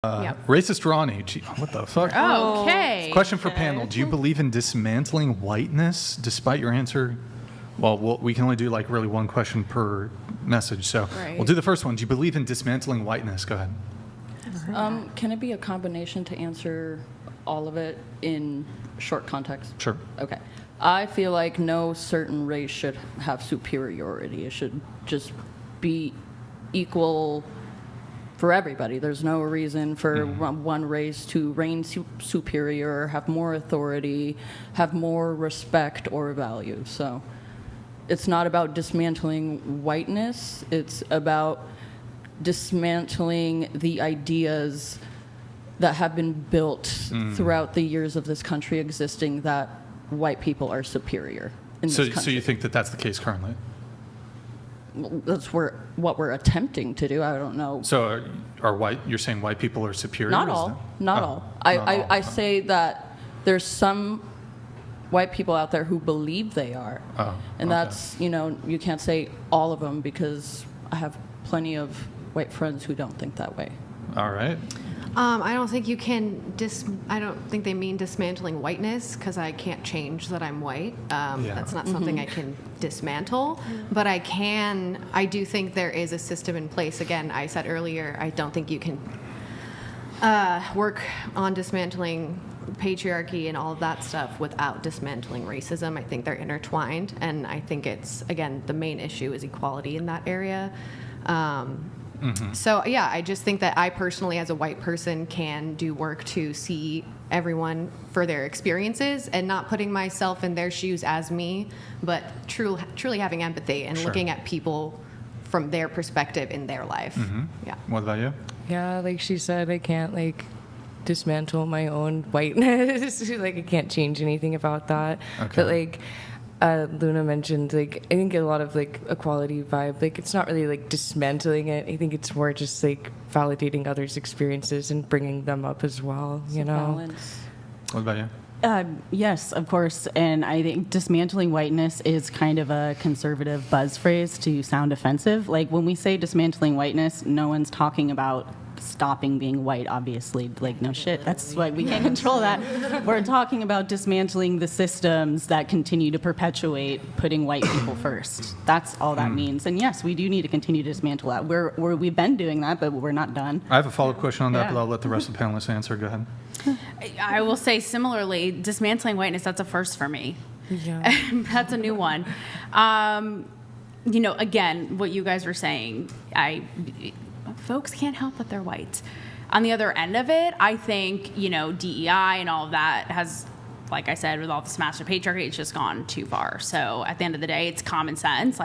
Racist Ronnie. Gee, what the fuck? Okay. Question for panel. Do you believe in dismantling whiteness despite your answer? Well, we can only do like really one question per message. So we'll do the first one. Do you believe in dismantling whiteness? Go ahead. Can it be a combination to answer all of it in short context? Sure. Okay. I feel like no certain race should have superiority. It should just be equal for everybody. There's no reason for one race to reign superior, have more authority, have more respect or value. So it's not about dismantling whiteness. It's about dismantling the ideas that have been built throughout the years of this country existing that white people are superior in this country. So you think that that's the case currently? That's what we're attempting to do. I don't know. So you're saying white people are superior? Not all. Not all. I say that there's some white people out there who believe they are. And that's, you can't say all of them because I have plenty of white friends who don't think that way. All right. I don't think you can I don't think they mean dismantling whiteness because I can't change that I'm white. That's not something I can dismantle, but I do think there is a system in place. Again, I said earlier, I don't think you can work on dismantling patriarchy and all of that stuff without dismantling racism. I think they're intertwined, and I think it's, again, the main issue is equality in that area. So, yeah, I just think that I personally, as a white person, can do work to see everyone for their experiences and not putting myself in their shoes as me, but truly having empathy and looking at people from their perspective in their life. Yeah. What about you? Yeah, like she said, I can't, dismantle my own whiteness. I can't change anything about that. Okay. But, Luna mentioned, I think a lot of, equality vibe, it's not really, dismantling it. I think it's more just, validating others' experiences and bringing them up as well, you know? Balance. What about you? Yes, of course. And I think dismantling whiteness is kind of a conservative buzz phrase to sound offensive. When we say dismantling whiteness, no one's talking about stopping being white, obviously. No shit. That's why we can't control that. We're talking about dismantling the systems that continue to perpetuate putting white people first. That's all that means. And yes, we do need to continue to dismantle that. We've been doing that, but we're not done. I have a follow-up question on that, but I'll let the rest of the panelists answer. Go ahead. I will say similarly, dismantling whiteness, that's a first for me. Yeah. That's a new one. Again, what you guys were saying, folks can't help that they're white. On the other end of it, I think, DEI and all of that has, like I said, with all this massive patriarchy, it's just gone too far. So at the end of the day, it's common sense.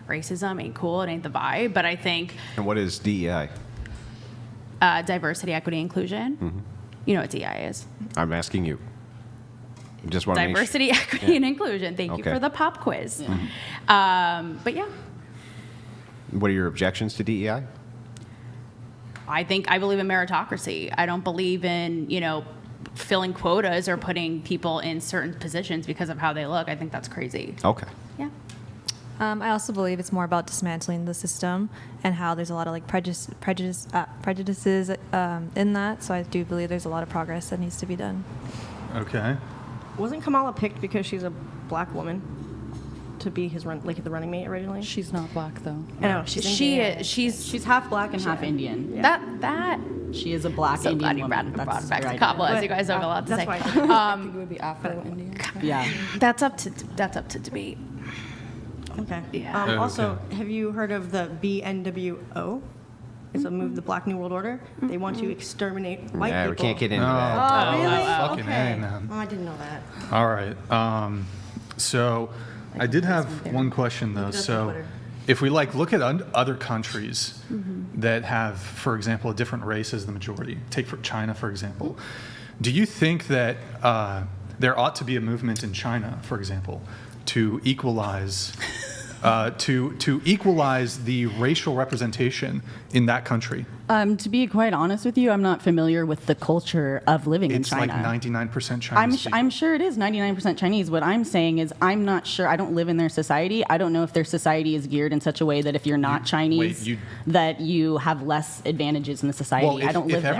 Racism ain't cool, it ain't the vibe. But I think... And what is DEI? Diversity, equity, inclusion. Mm-hmm. You know what DEI is. I'm asking you. Just want to Diversity, equity, and inclusion. Thank you for the pop quiz. Yeah. But yeah. What are your objections to DEI? I believe in meritocracy. I don't believe in, filling quotas or putting people in certain positions because of how they look. I think that's crazy. Okay. Yeah. I also believe it's more about dismantling the system and how there's a lot of prejudices in that. So I do believe there's a lot of progress that needs to be done. Okay. Wasn't Kamala picked because she's a black woman to be the running mate originally? She's not black, though. I know. She's half black and half Indian. Yeah. That. She is a black So Indian glad you woman. brought it back to right. Kabbalah. You guys have a lot to say. That's I think it would be Afro-Indian. Yeah. That's up to debate. Okay. Yeah. Also, have you heard of the BNWO? It's a move, the Black New World Order. They want to exterminate white people. We can't get into No. that. Oh, really? Fucking Okay. A, man. Oh, I didn't know that. All right. So I did have one question, though. Look it up on So Twitter. if we look at other countries that have, for example, a different race as the majority, take for China, for example, do you think that there ought to be a movement in China, for example, to equalize to equalize the racial representation in that country? To be quite honest with you, I'm not familiar with the culture of living in It's China. like 99% Chinese. I'm sure it is 99% Chinese. What I'm saying is I'm not sure. I don't live in their society. I don't know if their society is geared in such a way that if you're not Chinese, that you have less advantages in the society. Well, I don't live there.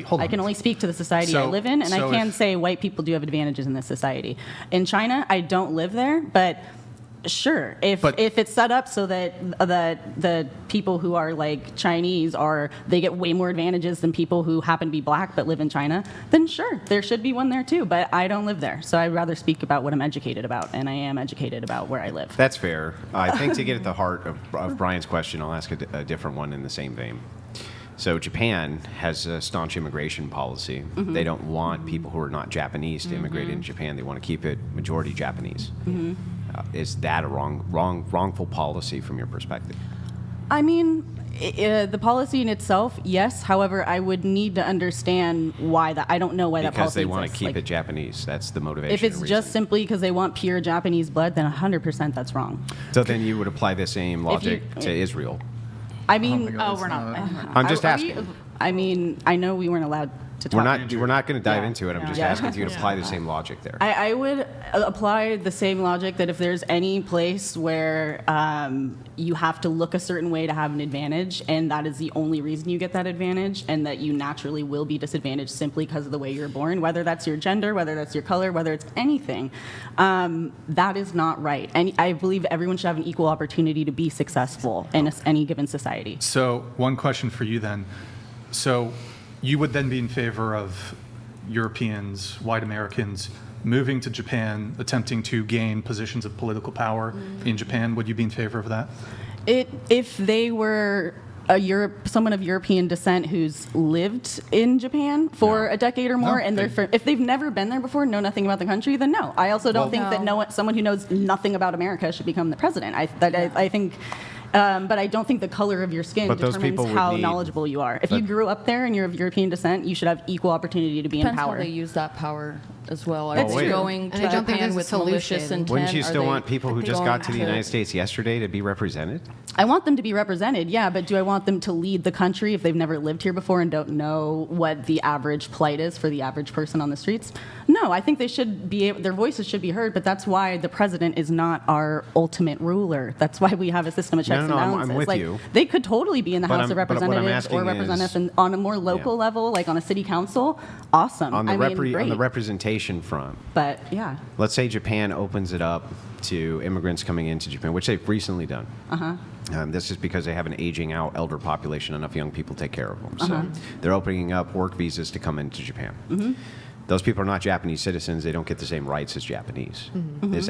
hold on. I can only speak to the society I live in, and I can say white people do have advantages in this society. In China, I don't live there, but sure, if it's set up so that the people who are like Chinese they get way more advantages than people who happen to be black but live in China, then sure, there should be one there too. But I don't live there, so I'd rather speak about what I'm educated about, and I am educated about where I live. That's fair. I think to get at the heart of Brian's question, I'll ask a different one in the same vein. So Japan has a staunch immigration policy. Mm-hmm. They don't want people who are not Japanese to immigrate into Japan. They want to keep it majority Japanese. Mm-hmm. Is that a wrongful policy from your perspective? I mean, the policy in itself, yes. However, I would need to understand why that. I don't know why that policy Because they want to exists. keep it Japanese. That's the motivation. If it's and just reason. simply because they want pure Japanese blood, then 100% that's wrong. So then you would apply the same logic to Israel. I mean, We're not. I'm just are we- asking. I mean, I know we weren't allowed to talk. We're not going to dive Yeah. into it. I'm just Yeah. asking if you would apply the same logic there. I would apply the same logic that if there's any place where you have to look a certain way to have an advantage, and that is the only reason you get that advantage, and that you naturally will be disadvantaged simply because of the way you're born, whether that's your gender, whether that's your color, whether it's anything, that is not right. And I believe everyone should have an equal opportunity to be successful in any given society. So one question for you then. So you would then be in favor of Europeans, white Americans, moving to Japan, attempting to gain positions of political power in Japan. Would you be in favor of that? If they were someone of European descent who's lived in Japan for a decade or more, and if they've never been there before, know nothing about the country, then no. I also don't think that someone who knows nothing about America should become the president. I think. But I don't think the color of your skin determines how knowledgeable you are. If you grew up there and you're of European descent, you should have equal opportunity to be in Depends power. how they use that power as well. Are That's they true. going to And I don't think Japan there's a with malicious solution. intent? Wouldn't you Are still they want people who just going got to the United States yesterday to be represented? I want them to be represented, yeah, but do I want them to lead the country if they've never lived here before and don't know what the average plight is for the average person on the streets? No, I think they should be their voices should be heard, but that's why the president is not our ultimate ruler. That's why we have a system of checks and balances. I'm with you. They could totally be in the But House of what I'm Representatives or asking represent is- us on a more local level, like on a city council. Awesome. On the, great. on the representation front, But yeah. let's say Japan opens it up to immigrants coming into Japan, which they've recently done. This is because they have an aging out elder population, enough young people to take care of them. So they're opening up work visas to come into Japan. Those people are not Japanese citizens. They don't get the same rights as Japanese. Is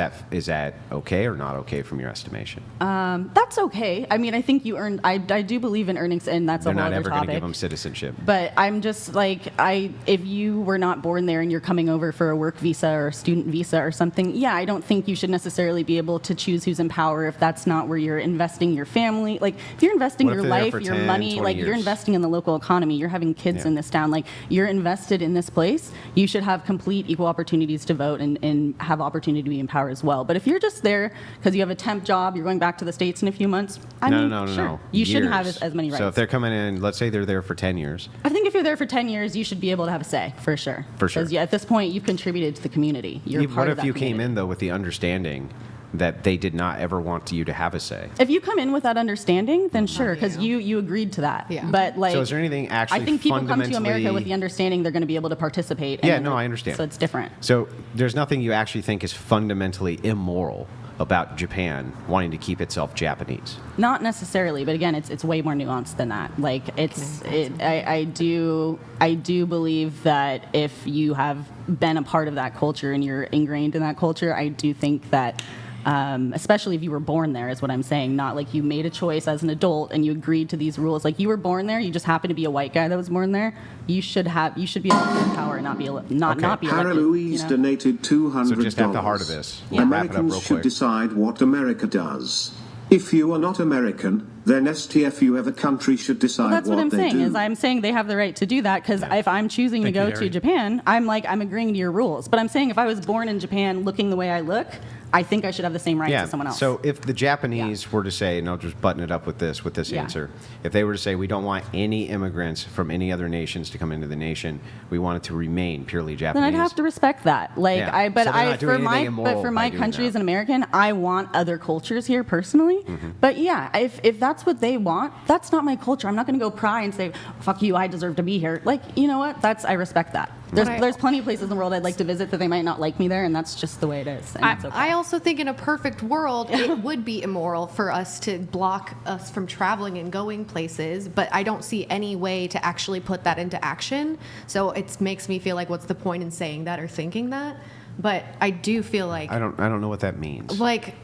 that okay or not okay from your estimation? That's okay. I mean, I think you earned. I do believe in earnings, and that's They're a whole not other ever going to topic. give them citizenship. But I'm just like, if you were not born there and you're coming over for a work visa or a student visa or something, yeah, I don't think you should necessarily be able to choose who's in power if that's not where you're investing your family. Like, if you're investing What if your they're there life, for your 10, money, 20 like you're years? investing in the local economy, you're having kids Yeah. in this town, like you're invested in this place, you should have complete equal opportunities to vote and have opportunity to be in power as well. But if you're just there because you have a temp job, you're going back to the States in a few months, I mean, sure, you shouldn't have as many rights. So if they're coming in, let's say they're there for 10 years. I think if you're there for 10 years, you should be able to have a say, for sure. For sure. Because at this point, you've contributed to the community. You're part What of if that you came community. in, though, with the understanding that they did not ever want you to have a say? If you come in with that understanding, then sure, because you agreed to that. Yeah. But like, So is there anything actually I think people come to America fundamentally- with the understanding they're going to be able to participate. Yeah, and no, I understand. So it's different. So there's nothing you actually think is fundamentally immoral about Japan wanting to keep itself Japanese? Not necessarily, but again, it's way more nuanced than that. Like I do believe that if you have been a part of that culture and you're ingrained in that culture, I do think that. Especially if you were born there, is what I'm saying. Not like you made a choice as an adult and you agreed to these rules. Like you were born there, you just happen to be a white guy that was born there. You should be able to be in power and not be not be Hannah elected. Louise you know? donated $200. So just at the heart of this, we'll wrap it up Americans real should quick. decide what America does. If you are not American, then STFU of a country should decide Well, that's what I'm they saying. do. Is I'm saying they have the right to do that because if I'm choosing Thank to you, go to Harry. Japan, I'm agreeing to your rules. But I'm saying if I was born in Japan looking the way I look, I think I should have the same rights as someone else. So if the Japanese were to say, and I'll just button it up with this answer, if they were to say, we don't want any immigrants from any other nations to come into the nation, we want it to remain purely Japanese. Then I'd have to respect that. Like Yeah. I, but So they're I not doing anything immoral for by my doing country that. as an American, I want other cultures here personally. But yeah, if that's what they want, that's not my culture. I'm not going to go pry and say, "Fuck you, I deserve to be here." Like, you know what? I respect that. There's plenty of places in the world I'd like to visit that they might not like me there, and that's just the way it is. And it's okay. I also think in a perfect world, it would be immoral for us to block us from traveling and going places, but I don't see any way to actually put that into action. So it makes me feel like, what's the point in saying that or thinking that? But I do feel like I don't know what that means. like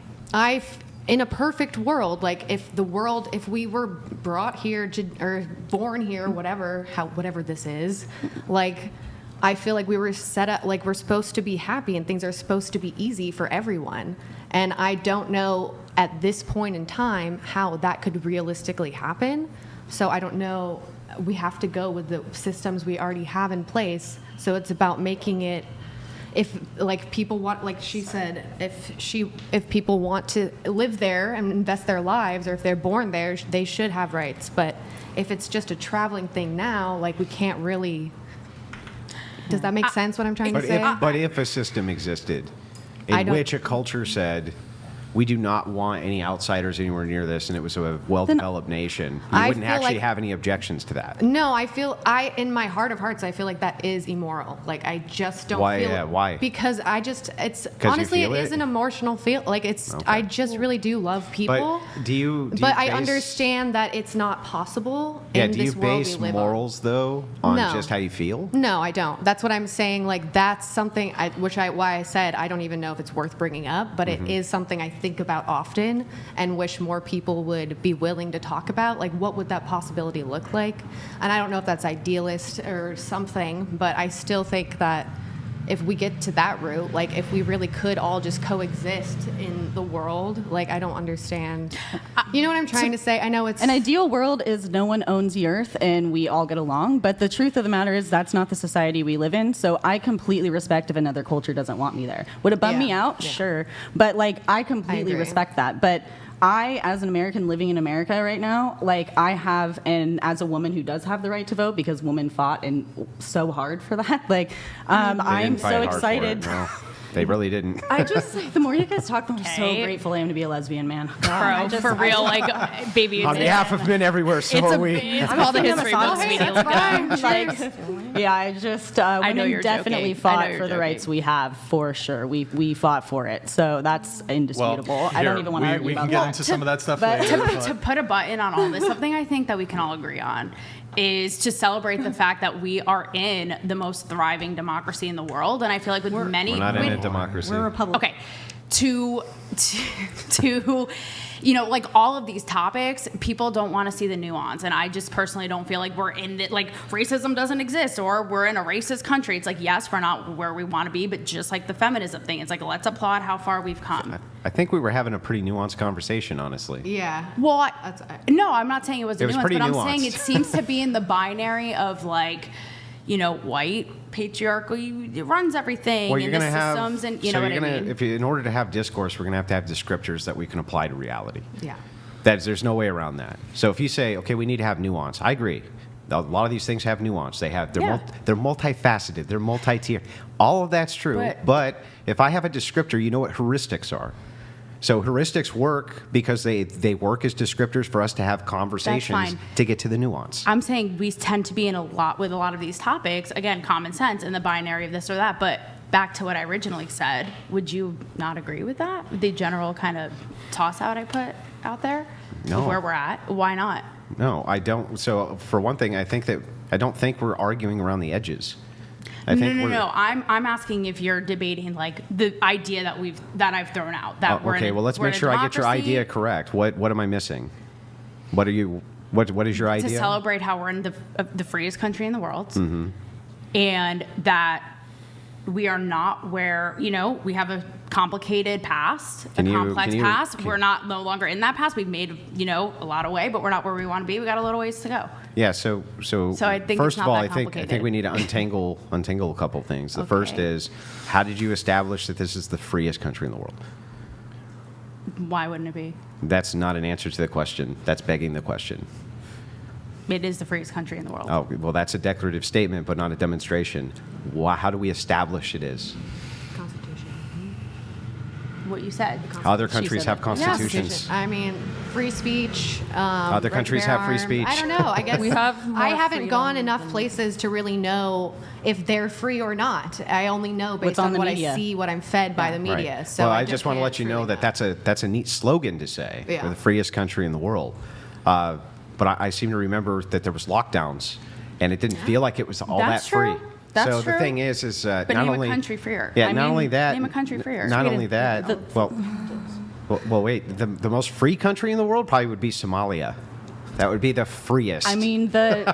in a perfect world, like if we were brought here or born here, whatever this is, like I feel like we were set up, like we're supposed to be happy and things are supposed to be easy for everyone. And I don't know at this point in time how that could realistically happen. So I don't know. We have to go with the systems we already have in place. So it's about making it, if like people want, like she said, if people want to live there and invest their lives, or if they're born there, they should have rights. But if it's just a traveling thing now, like we can't really. Does that make sense? What I'm trying to say? But if a system existed in which a culture said, we do not want any outsiders anywhere near this, and it was a well-developed nation, you wouldn't actually have any objections to that. No, in my heart of hearts, I feel like that is immoral. Like, I just don't feel. Why? Because honestly, it is an emotional feel. Like, I just really do love people. But I understand that it's not possible in do you this world we base live morals, though, on No. just how you feel? No, I don't. That's what I'm saying. Like, that's something why I said I don't even know if it's worth bringing up, but it is something I think about often and wish more people would be willing to talk about. Like, what would that possibility look like? And I don't know if that's idealist or something, but I still think that if we get to that route, like if we really could all just coexist in the world, like I don't understand. You know what I'm trying to say? I know it's an ideal world is no one owns the earth and we all get along, but the truth of the matter is that's not the society we live in. So I completely respect if another culture doesn't want me there. Would it bum me out? Yeah. Sure. But like I completely respect that. But I, as an American living in America right now, like I have, and as a woman who does have the right to vote because women fought and so hard for that, like I'm so excited. No, they really didn't. I just, like, the more you guys talk, the more so grateful I am to be a lesbian, man. Bro, for real, like, baby. On behalf of men everywhere, so are we. It's called the history books. We need to look up. Like, yeah, I just, I know women you're definitely joking. fought for the rights we have, for sure. We fought for it, so that's indisputable. I don't even want to argue we about can that. get into some of that stuff but- later. To put a button on all this, something I think that we can all agree on is to celebrate the fact that we are in the most thriving democracy in the world. And I feel like with many... We're not in a democracy. We're a republic. Okay. To you know, like all of these topics, people don't want to see the nuance. And I just personally don't feel like we're in the, like racism doesn't exist or we're in a racist country. It's like, yes, we're not where we want to be, but just like the feminism thing, it's like, let's applaud how far we've come. I think we were having a pretty nuanced conversation, honestly. Yeah. Well, no, I'm not saying it was It was nuanced, pretty but I'm nuanced. saying it seems to be in the binary of like, you know, white patriarchy, it runs everything, Well, you're and going to the have, systems, and you so know what you're I gonna, mean. if you, in order to have discourse, we're going to have descriptors that we can apply to reality. Yeah. There's no way around that. So if you say, okay, we need to have nuance, I agree. A lot of these things have nuance. They're multifaceted. They're multi-tier. All of that's true. But if I have a descriptor, you know what heuristics are. So heuristics work because they work as descriptors for us to have conversations to get to the nuance. I'm saying we tend to be in with a lot of these topics, again, common sense in the binary of this or that, but back to what I originally said, would you not agree with that? The general kind of toss out I put out there? No. Of where we're at? Why not? No, I don't. So for one thing, I don't think we're arguing around the edges. No. I'm asking if you're debating like the idea that I've thrown out. That okay, well let's make sure I get your idea correct. What am I missing? What is your idea? To celebrate how we're in the freest country in the world, mm-hmm. and that we are not where, you know, we have a complicated past, complex past. We're no longer in that past. We've made, you know, a lot of way, but we're not where we want to be. We got a little ways to go. Yeah. So I think first it's of all, not I that think we need to untangle a couple things. The first is, how did you establish that this is the freest country in the world? Why wouldn't it be? That's not an answer to the question. That's begging the question. It is the freest country in the world. Oh, well, that's a declarative statement, but not a demonstration. How do we establish it is? What you said. Other countries said have it. constitutions. I mean, free speech. Other countries have free speech. I don't know. I guess We have more I haven't freedom gone enough than- places to really know if they're free or not. I only know based What's on on the what media. I see, what I'm fed by the media. Right. So well, I just want to can't let you know truly that that's a neat slogan to say. Yeah. We're the freest country in the world. But I seem to remember that there was lockdowns, and it didn't feel like it was all That's that free. true. That's so the true. thing is But not name only a country freer. Yeah, I not mean, only that. name a country freer. Not only that. Well, wait. The most free country in the world probably would be Somalia. That would be the freest. I mean, the